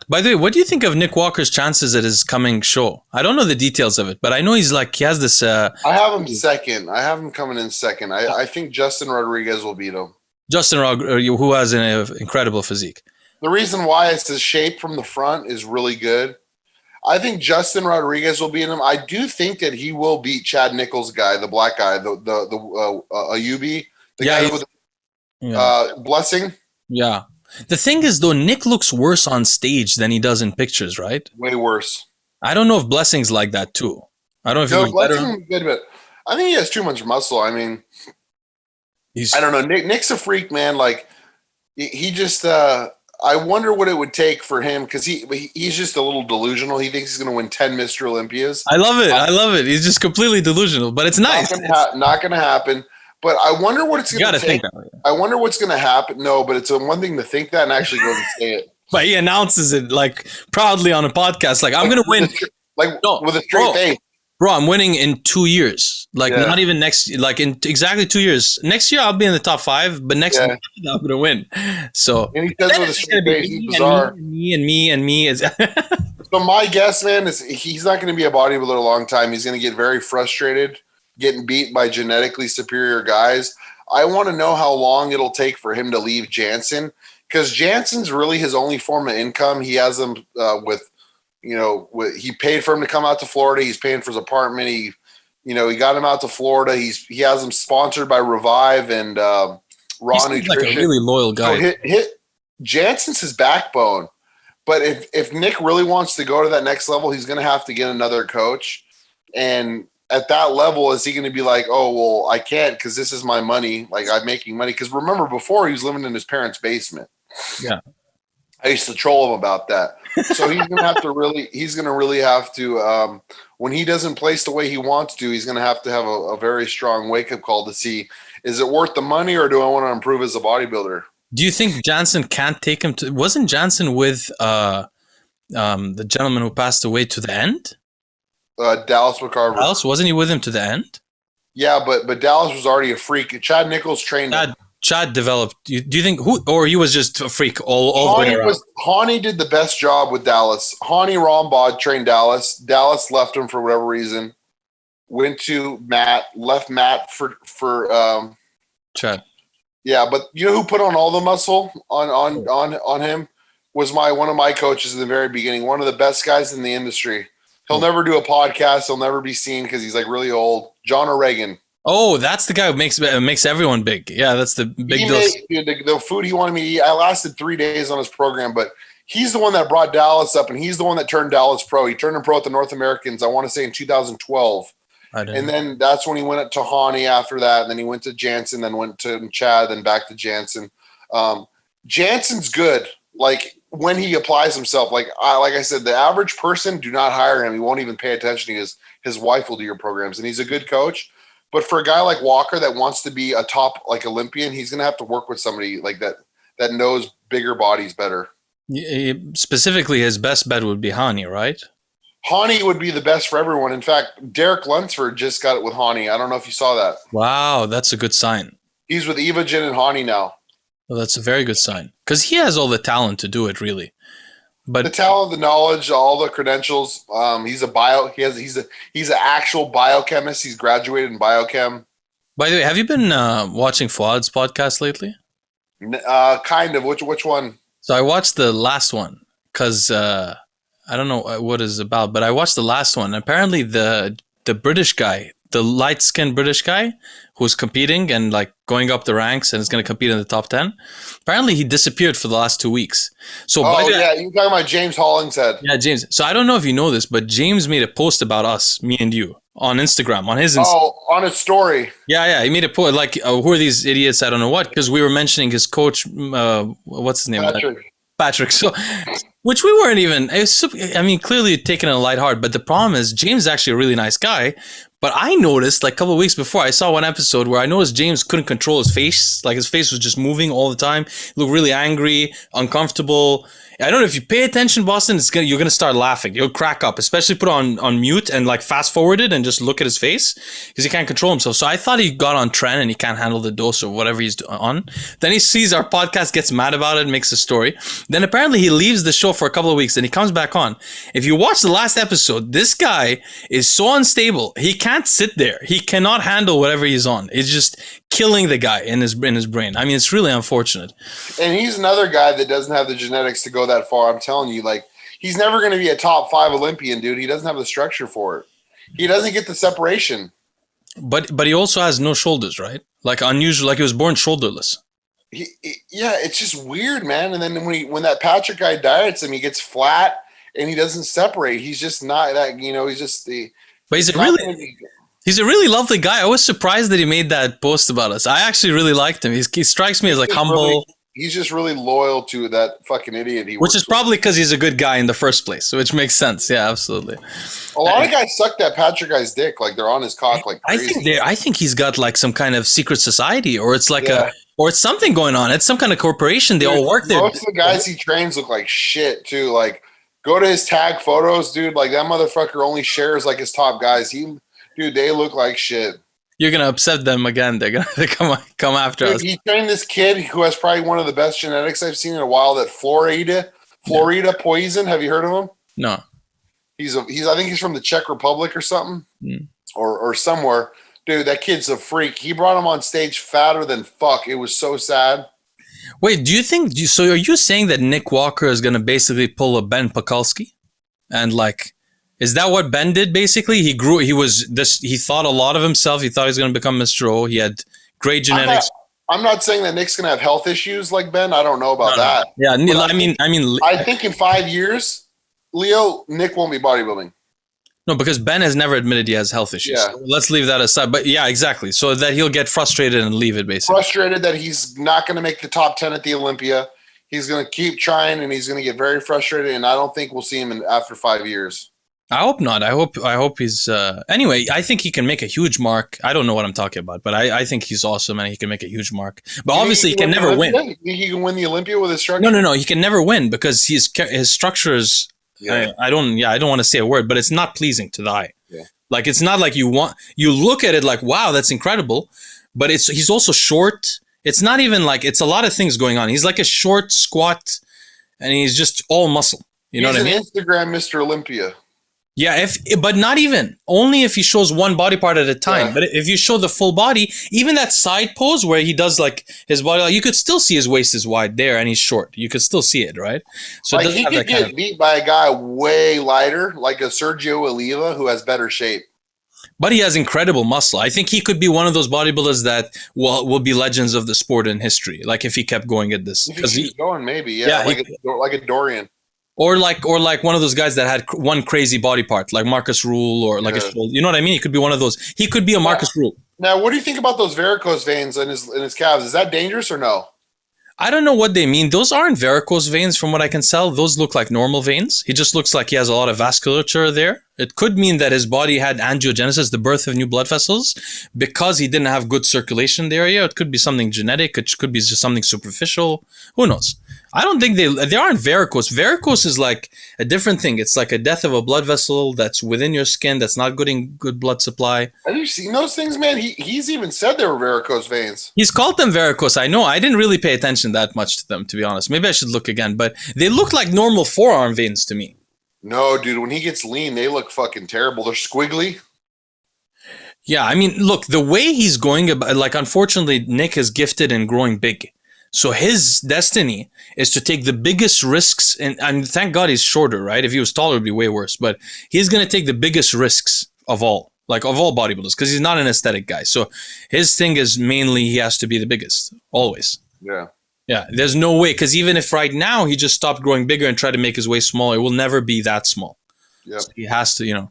By the way, what do you think of Nick Walker's chances at his coming show? I don't know the details of it, but I know he has this. I have him second. I have him coming in second. I think Justin Rodriguez will beat him. Justin Rodriguez, who has an incredible physique. The reason why is his shape from the front is really good. I think Justin Rodriguez will beat him. I do think that he will beat Chad Nichols' guy, the black guy, the Ayubi, the guy with Blessing. Yeah. The thing is, though, Nick looks worse on stage than he does in pictures, right? Way worse. I don't know if Blessing's like that too. I don't know if Blessing's good, but I think he has too much muscle. I mean, I don't know. Nick's a freak, man. Like he just. I wonder what it would take for him because he's just a little delusional. He thinks he's going to win 10 Mr. Olympias. I love it. He's just completely delusional, but it's nice. Not going to happen. But I wonder what it's going to take. I wonder what's going to happen. No, but it's one thing to think that and actually go and say it. But he announces it like proudly on a podcast, like I'm going to win, with a straight face. Bro, I'm winning in 2 years. Like not even next, like in exactly 2 years. Next year I'll be in the top 5, but next year I'm going to win. So and he does with a straight face. He's bizarre. Me is. So my guess, man, is he's not going to be a bodybuilder a long time. He's going to get very frustrated, getting beat by genetically superior guys. I want to know how long it'll take for him to leave Jansen because Jansen's really his only form of income. He has them he paid for him to come out to Florida. He's paying for his apartment. He got him out to Florida. He has him sponsored by Revive and Raw Nutrition. Like a really loyal guy. So Jansen's his backbone. But if Nick really wants to go to that next level, he's going to have to get another coach. And at that level, is he going to be like, oh, well, I can't because this is my money. Like I'm making money. Because remember, before he was living in his parents' basement. Yeah. I used to troll him about that. So he's going to really have to, when he doesn't place the way he wants to, he's going to have a very strong wake-up call to see, is it worth the money or do I want to improve as a bodybuilder? Do you think Jansen can't take him to, wasn't Jansen with the gentleman who passed away to the end? Dallas McCarver. Dallas, wasn't he with him to the end? Yeah, but Dallas was already a freak. Chad Nichols trained him. Chad developed. Do you think or he was just a freak all the way around? Hani did the best job with Dallas. Hani Rombod trained Dallas. Dallas left him for whatever reason. Went to Matt. Left Matt for Chad. Yeah, but you know who put on all the muscle on him was one of my coaches in the very beginning. One of the best guys in the industry. He'll never do a podcast. He'll never be seen because he's like really old. John O'Regan. Oh, that's the guy who makes everyone big. Yeah, that's the big deal. The food he wanted me to eat, I lasted 3 days on his program, but he's the one that brought Dallas up, and he's the one that turned Dallas pro. He turned him pro at the North Americans, I want to say in 2012. And then that's when he went up to Hani after that, and then he went to Jansen, then went to Chad, then back to Jansen. Jansen's good, like when he applies himself. Like I said, the average person, do not hire him. He won't even pay attention. His wife will do your programs, and he's a good coach. But for a guy like Walker that wants to be a top like Olympian, he's going to have to work with somebody like that knows bigger bodies better. Specifically, his best bet would be Hani, right? Hani would be the best for everyone. In fact, Derek Lunsford just got it with Hani. I don't know if you saw that. Wow, that's a good sign. He's with Evogen and Hani now. Well, that's a very good sign because he has all the talent to do it, really. But the talent, the knowledge, all the credentials. He's an actual biochemist. He's graduated in biochem. By the way, have you been watching Fuad's podcast lately? Kind of. Which one? So I watched the last one because I don't know what it's about, but I watched the last one. Apparently, the British guy, the light-skinned British guy who's competing and like going up the ranks and is going to compete in the top 10. Apparently, he disappeared for the last 2 weeks. So, you're talking about James Hollingshead. Yeah, James. So I don't know if you know this, but James made a post about us, me and you, on Instagram, on his Instagram. Oh, on his story. Yeah. He made a post like, who are these idiots? I don't know what, because we were mentioning his coach. What's his name? Patrick. So, which we weren't even. I mean, clearly taking it lighthearted, but the problem is James is actually a really nice guy, But I noticed like a couple of weeks before, I saw one episode where I noticed James couldn't control his face. Like his face was just moving all the time. He looked really angry, uncomfortable. I don't know if you pay attention, Bostin, you're gonna start laughing. You'll crack up, especially put on mute and like fast forward it and just look at his face because he can't control himself. So I thought he got on trend and he can't handle the dose or whatever he's on. Then he sees our podcast, gets mad about it, makes a story. Then apparently he leaves the show for a couple of weeks and he comes back on. If you watch the last episode, this guy is so unstable. He can't sit there. He cannot handle whatever he's on. It's just killing the guy in his brain. I mean, it's really unfortunate. And he's another guy that doesn't have the genetics to go that far. I'm telling you, like, he's never going to be a top 5 Olympian, dude. He doesn't have the structure for it. He doesn't get the separation. But he also has no shoulders, right? Like unusual, like he was born shoulderless. Yeah, it's just weird, man. And then when that Patrick guy diets him, he gets flat and he doesn't separate. He's just not that, he's just the. But he's a really lovely guy. I was surprised that he made that post about us. I actually really liked him. He strikes me as like humble. He's just really loyal to that fucking idiot. Which is probably because he's a good guy in the first place, which makes sense. Yeah, absolutely. A lot of guys suck that Patrick guy's dick, like they're on his cock like crazy. I think he's got like some kind of secret society, or it's like or it's something going on. It's some kind of corporation. They all work there. Most of the guys he trains look like shit too. Like, go to his tag photos, dude. Like that motherfucker only shares like his top guys. Dude, they look like shit. You're gonna upset them again. They're gonna come after us. He trained this kid who has probably one of the best genetics I've seen in a while. That Florida Poison. Have you heard of him? No. I think he's from the Czech Republic or something, or somewhere. Dude, that kid's a freak. He brought him on stage fatter than fuck. It was so sad. Wait, so are you saying that Nick Walker is gonna basically pull a Ben Pakulski, and like? Is that what Ben did basically? He thought a lot of himself. He thought he was going to become Mr. O. He had great genetics. I'm not saying that Nick's going to have health issues like Ben. I don't know about that. Yeah, I think in 5 years, Leo, Nick won't be bodybuilding. No, because Ben has never admitted he has health issues. Yeah. So let's leave that aside. But yeah, exactly. So that he'll get frustrated and leave it basically. Frustrated that he's not going to make the top 10 at the Olympia. He's going to keep trying and he's going to get very frustrated. And I don't think we'll see him after 5 years. I hope not. I hope he's anyway, I think he can make a huge mark. I don't know what I'm talking about, but I think he's awesome and he can make a huge mark. But obviously he can never win. He can win the Olympia with his structure? No. He can never win because his structure is I don't want to say a word, but it's not pleasing to the eye. Yeah. Like it's not like you look at it like, wow, that's incredible, but he's also short. It's not even like, it's a lot of things going on. He's like a short, squat, and he's just all muscle. You know what I mean? He's an Instagram Mr. Olympia. Yeah, but not even. Only if he shows one body part at a time. Yeah. But if you show the full body, even that side pose where he does like his body, like, you could still see his waist is wide there and he's short. You could still see it, right? So like he could get beat by a guy way lighter, like a Sergio Oliva, who has better shape. But he has incredible muscle. I think he could be one of those bodybuilders that will be legends of the sport in history. Like if he kept going at this. If he keeps going, maybe. Yeah, like a Dorian. Or like one of those guys that had one crazy body part, like Marcus Rule or like a shoulder. You know what I mean? He could be one of those. He could be a Marcus Rule. Now, what do you think about those varicose veins in his calves? Is that dangerous or no? I don't know what they mean. Those aren't varicose veins from what I can tell. Those look like normal veins. He just looks like he has a lot of vasculature there. It could mean that his body had angiogenesis, the birth of new blood vessels, because he didn't have good circulation in the area. It could be something genetic. It could be just something superficial. Who knows? I don't think they aren't varicose. Varicose is like a different thing. It's like a death of a blood vessel that's within your skin that's not getting good blood supply. Have you seen those things, man? He's even said they were varicose veins. He's called them varicose. I know. I didn't really pay attention that much to them, to be honest. Maybe I should look again. But they look like normal forearm veins to me. No, dude. When he gets lean, they look fucking terrible. They're squiggly. Yeah, I mean, look, the way he's going about, like, unfortunately, Nick is gifted in growing big. So his destiny is to take the biggest risks, and thank God he's shorter, right? If he was taller, it would be way worse. But he's going to take the biggest risks of all bodybuilders, because he's not an aesthetic guy. So his thing is mainly he has to be the biggest, always. Yeah. Yeah, there's no way, because even if right now he just stopped growing bigger and tried to make his waist smaller, it will never be that small. Yeah. So he has to,